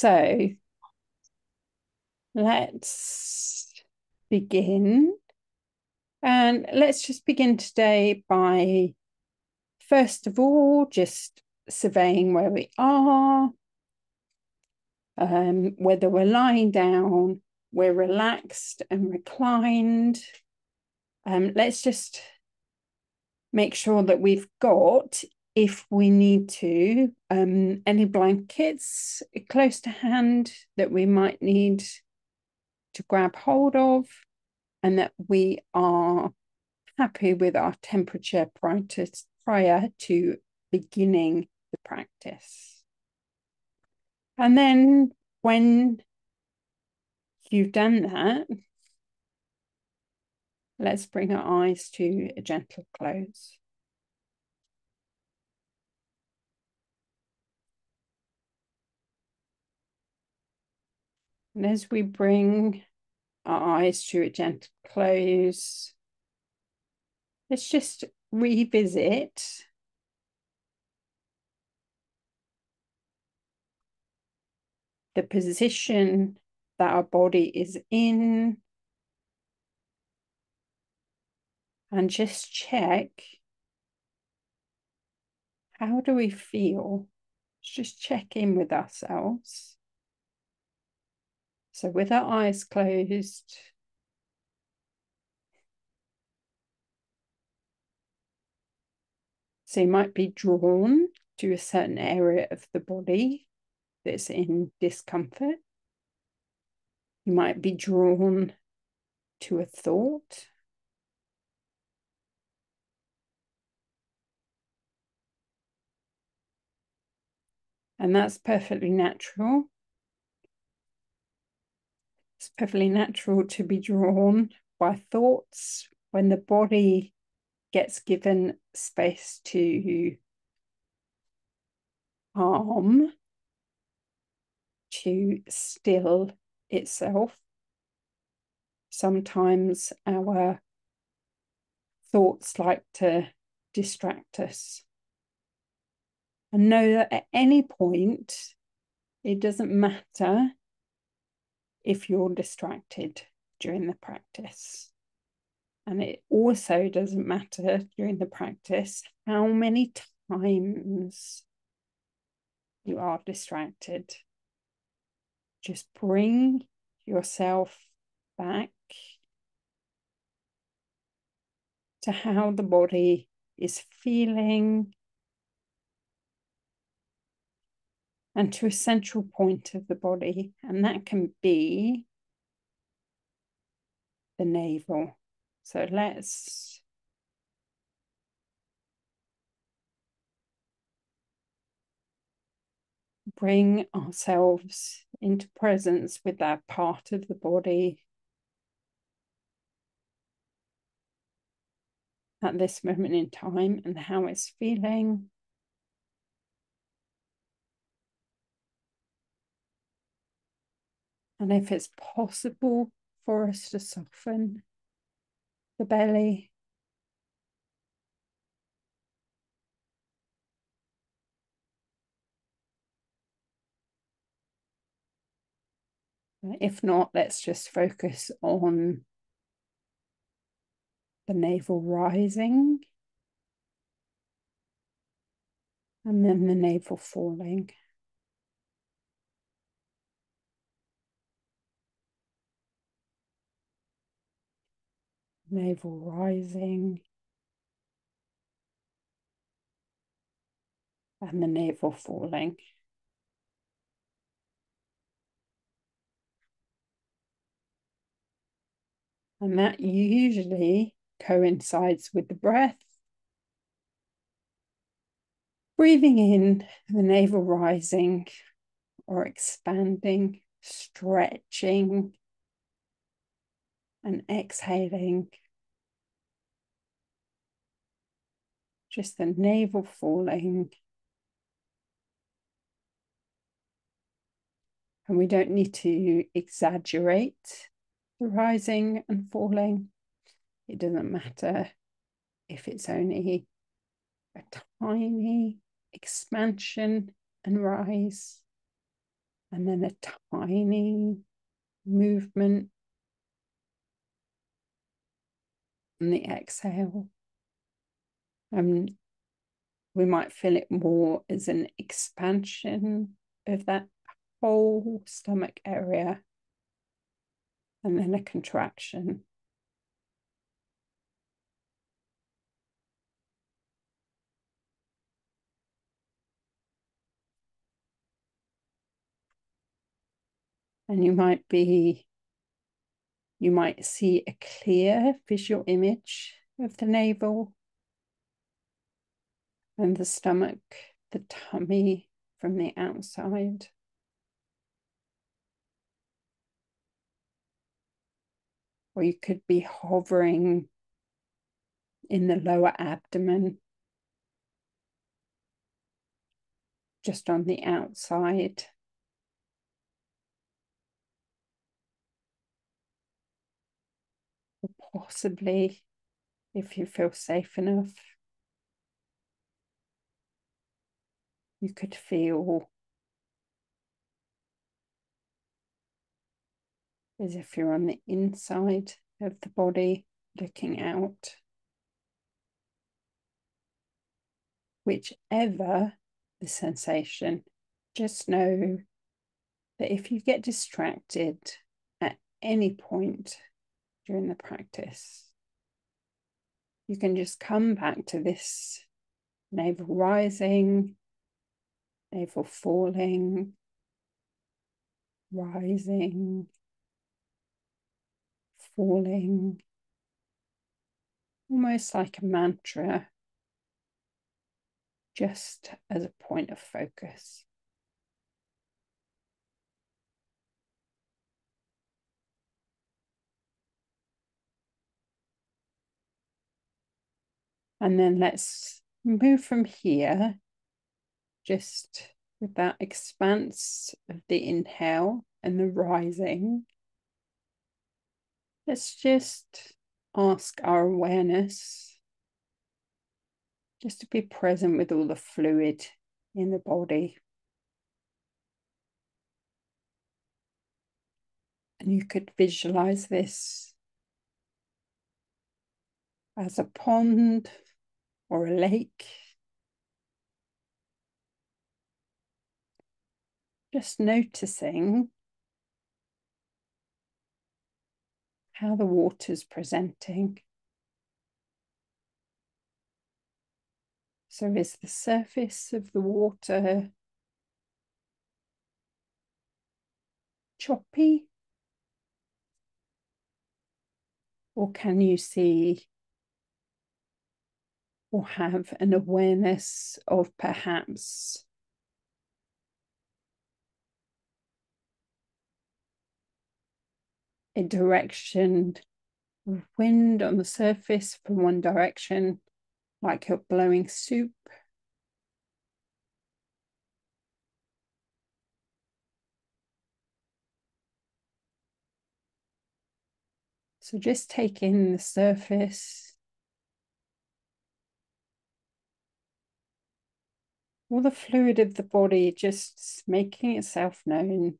So let's begin. And let's just begin today by, first of all, just surveying where we are, whether we're lying down, we're relaxed and reclined. Let's just make sure that we've got, if we need to, any blankets close to hand that we might need to grab hold of, and that we are happy with our temperature prior to beginning the practice. And then when you've done that, let's bring our eyes to a gentle close. And as we bring our eyes to a gentle close, let's just revisit the position that our body is in, and just check, how do we feel? Let's just check in with ourselves. So with our eyes closed, so you might be drawn to a certain area of the body that's in discomfort. You might be drawn to a thought. And that's perfectly natural. It's perfectly natural to be drawn by thoughts when the body gets given space to calm, to still itself. Sometimes our thoughts like to distract us. And know that at any point, it doesn't matter if you're distracted during the practice. And it also doesn't matter during the practice how many times you are distracted. Just bring yourself back to how the body is feeling, and to a central point of the body, and that can be the navel. So let's bring ourselves into presence with that part of the body at this moment in time and how it's feeling. And if it's possible for us to soften the belly, if not, let's just focus on the navel rising and then the navel falling. Navel rising and the navel falling. And that usually coincides with the breath. Breathing in, the navel rising or expanding, stretching, and exhaling. Just the navel falling. And we don't need to exaggerate the rising and falling. It doesn't matter if it's only a tiny expansion and rise, And then a tiny movement on the exhale. We might feel it more as an expansion of that whole stomach area, and then a contraction. And you might see a clear visual image of the navel and the stomach, the tummy from the outside. Or you could be hovering in the lower abdomen, just on the outside. Or possibly, if you feel safe enough, you could feel as if you're on the inside of the body, looking out. Whichever the sensation, just know that if you get distracted at any point during the practice, you can just come back to this navel rising, navel falling, rising, falling, almost like a mantra, just as a point of focus. And then let's move from here, just with that expanse of the inhale and the rising. Let's just ask our awareness just to be present with all the fluid in the body. And you could visualize this as a pond or a lake. Just noticing how the water's presenting. So is the surface of the water choppy? Or can you see or have an awareness of perhaps a direction of wind on the surface from one direction, like you're blowing soup? So just take in the surface, all the fluid of the body just making itself known.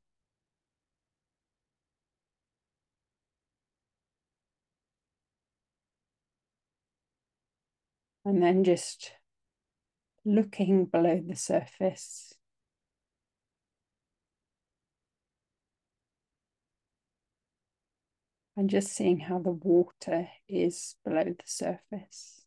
And then just looking below the surface. And just seeing how the water is below the surface.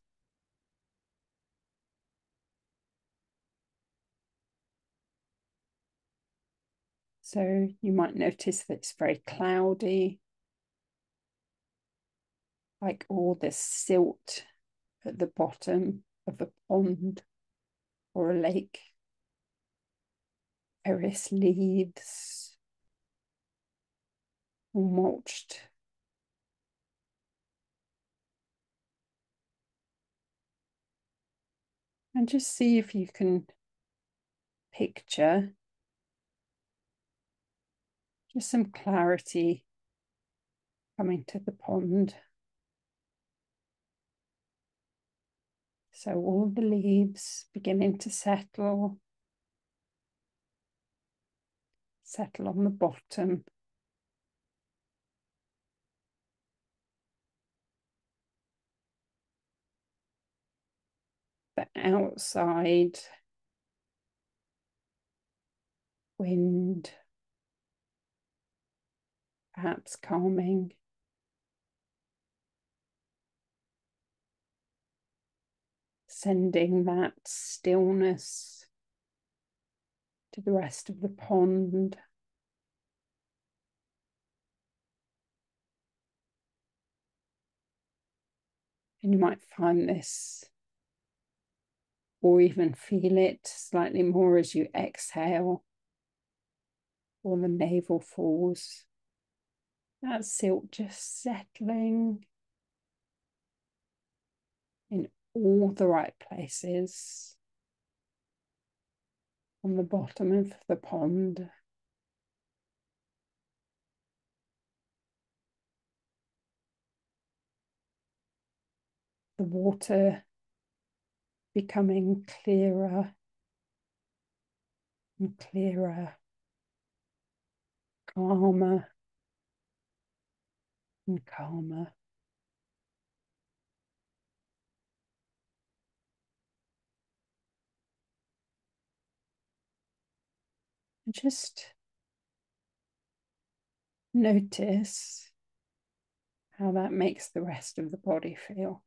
So you might notice that it's very cloudy, like all this silt at the bottom of a pond or a lake. Various leaves, all mulched. And just see if you can picture just some clarity coming to the pond. So all the leaves beginning to settle, settle on the bottom. The outside wind, perhaps calming. Sending that stillness to the rest of the pond. And you might find this, or even feel it slightly more as you exhale, or the navel falls. That silt just settling in all the right places on the bottom of the pond. The water becoming clearer and clearer, calmer and calmer. And just notice how that makes the rest of the body feel.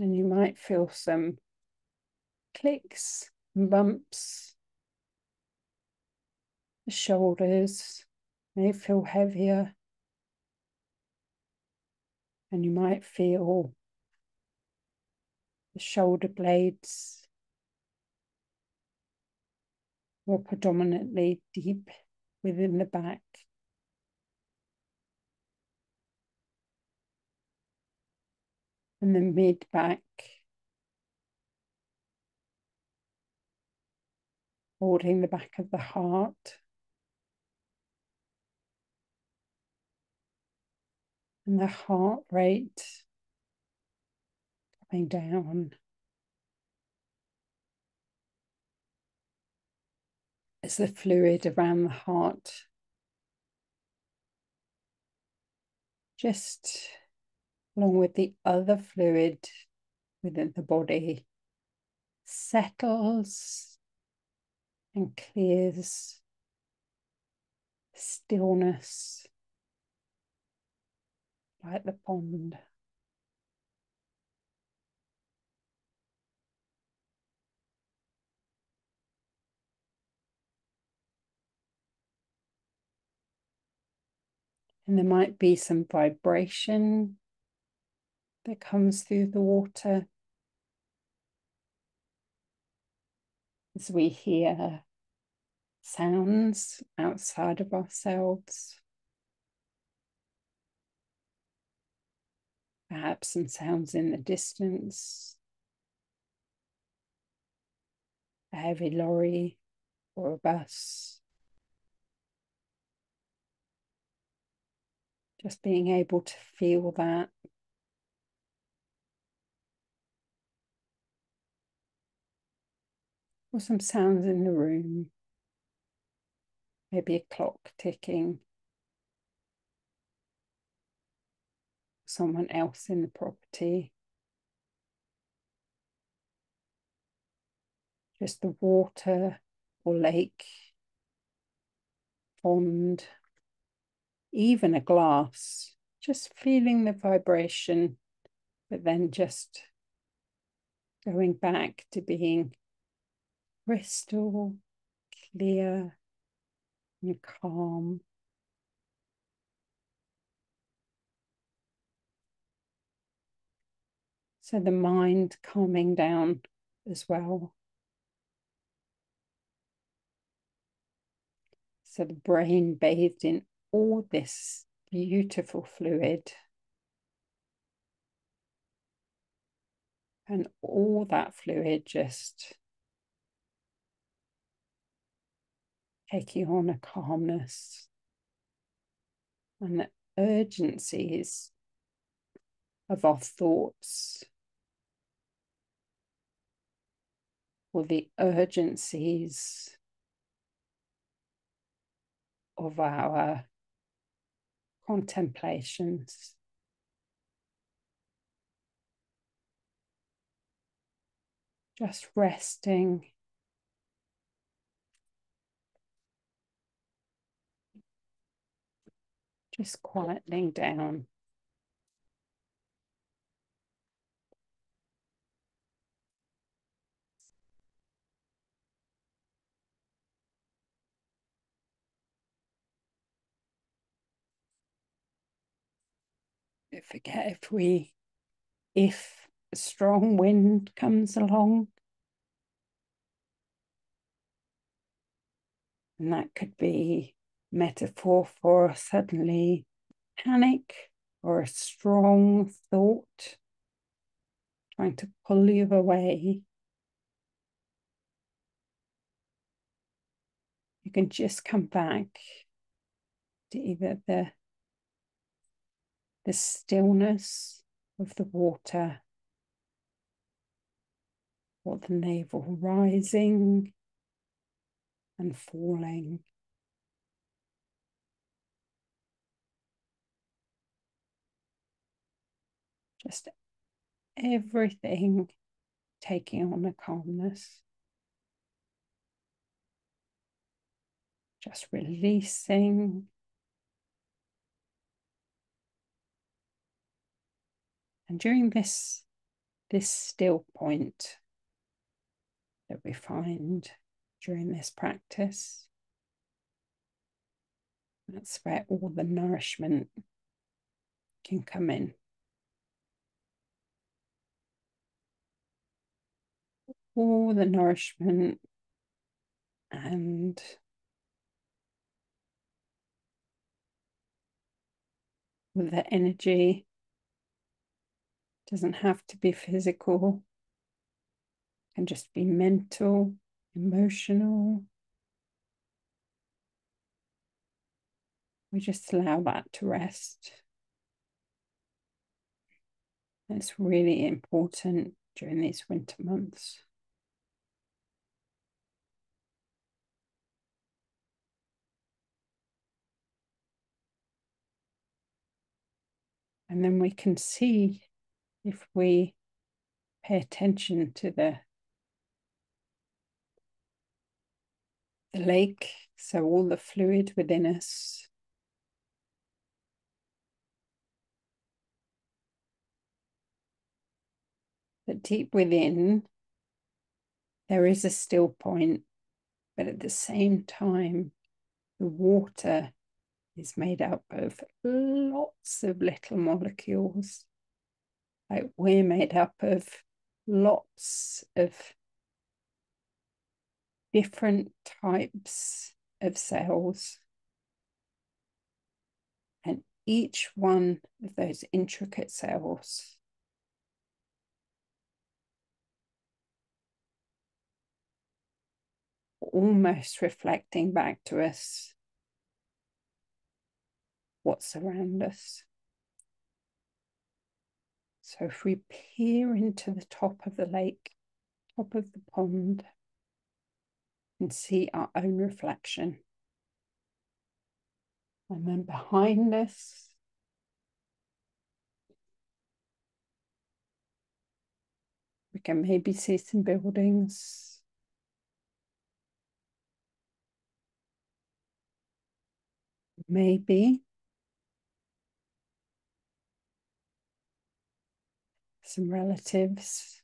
And you might feel some clicks and bumps. The shoulders may feel heavier. And you might feel the shoulder blades more predominantly deep within the back. And the mid-back holding the back of the heart. And the heart rate coming down as the fluid around the heart just along with the other fluid within the body settles and clears. Stillness like the pond. And there might be some vibration that comes through the water as we hear sounds outside of ourselves. Perhaps some sounds in the distance, a heavy lorry or a bus. Just being able to feel that. Or some sounds in the room. Maybe a clock ticking. Someone else in the property. Just the water or lake, pond, even a glass. Just feeling the vibration, but then just going back to being crystal clear and calm. So the mind calming down as well. So the brain bathed in all this beautiful fluid. And all that fluid just taking on a calmness and the urgencies of our thoughts, or the urgencies of our contemplations. Just resting, just quietening down. Don't forget, if a strong wind comes along, and that could be metaphor for suddenly panic or a strong thought trying to pull you away, you can just come back to either the stillness of the water, or the navel rising and falling. Just everything taking on a calmness. Just releasing. And during this still point that we find during this practice, that's where all the nourishment can come in. All the nourishment and with the energy. Doesn't have to be physical, can just be mental, emotional. We just allow that to rest. It's really important during these winter months. And then we can see, if we pay attention to the lake, so all the fluid within us, that deep within there is a still point, but at the same time the water is made up of lots of little molecules. Like we're made up of lots of different types of cells. And each one of those intricate cells almost reflecting back to us what's around us. So if we peer into the top of the lake, top of the pond, and see our own reflection, and then behind us, we can maybe see some buildings. Maybe some relatives,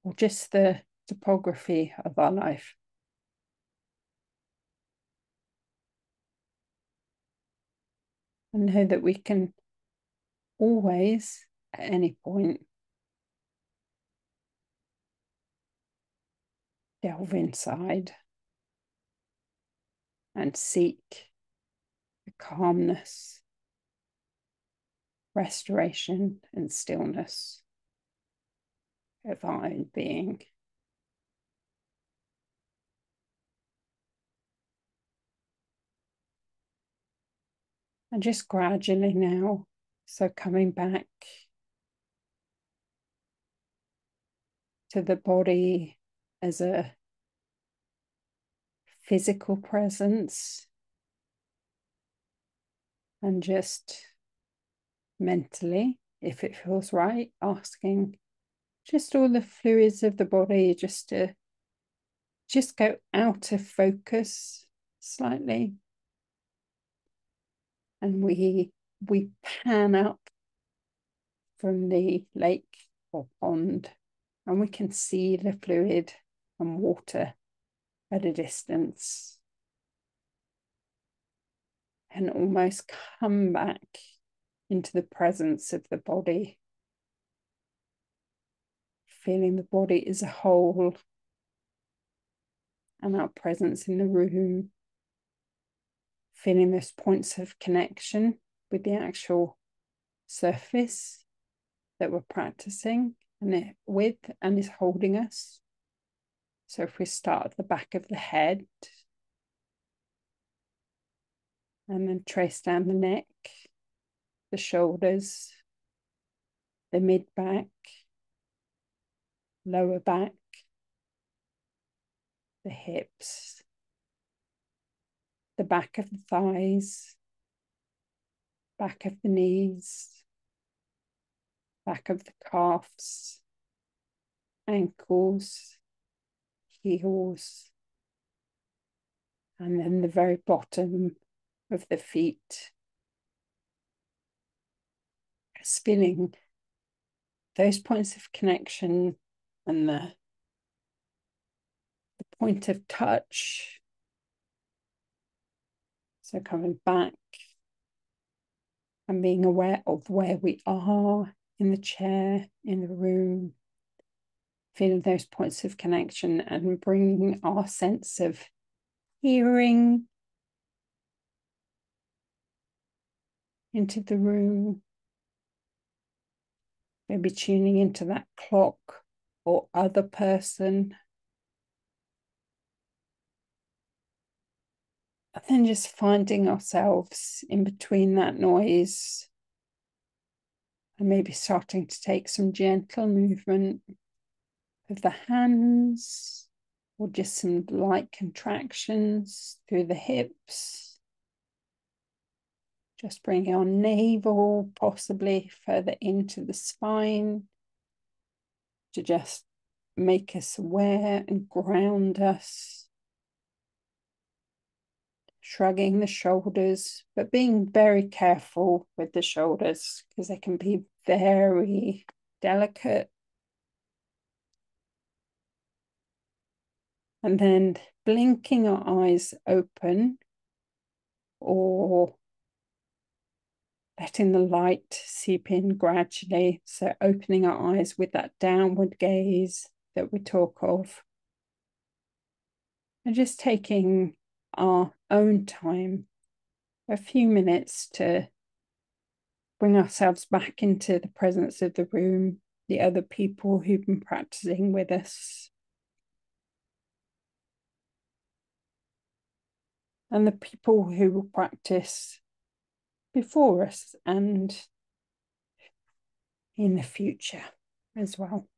or just the topography of our life. And know that we can always, at any point, delve inside and seek the calmness, restoration, and stillness of our own being. And just gradually now, so coming back to the body as a physical presence, and just mentally, if it feels right, asking just all the fluids of the body just to just go out of focus slightly. And we pan up from the lake or pond, and we can see the fluid and water at a distance, and almost come back into the presence of the body, feeling the body as a whole and our presence in the room, feeling those points of connection with the actual surface that we're practicing and with and is holding us. So if we start at the back of the head and then trace down the neck, the shoulders, the mid-back, lower back, the hips, the back of the thighs, back of the knees, back of the calves, ankles, heels, and then the very bottom of the feet. Just feeling those points of connection and the point of touch. So coming back and being aware of where we are in the chair, in the room, feeling those points of connection and bringing our sense of hearing into the room. Maybe tuning into that clock or other person. And then just finding ourselves in between that noise and maybe starting to take some gentle movement of the hands or just some light contractions through the hips. Just bringing our navel possibly further into the spine to just make us aware and ground us. Shrugging the shoulders, but being very careful with the shoulders because they can be very delicate. And then blinking our eyes open or letting the light seep in gradually. So opening our eyes with that downward gaze that we talk of. And just taking our own time, a few minutes to bring ourselves back into the presence of the room, the other people who've been practicing with us, and the people who will practice before us and in the future as well.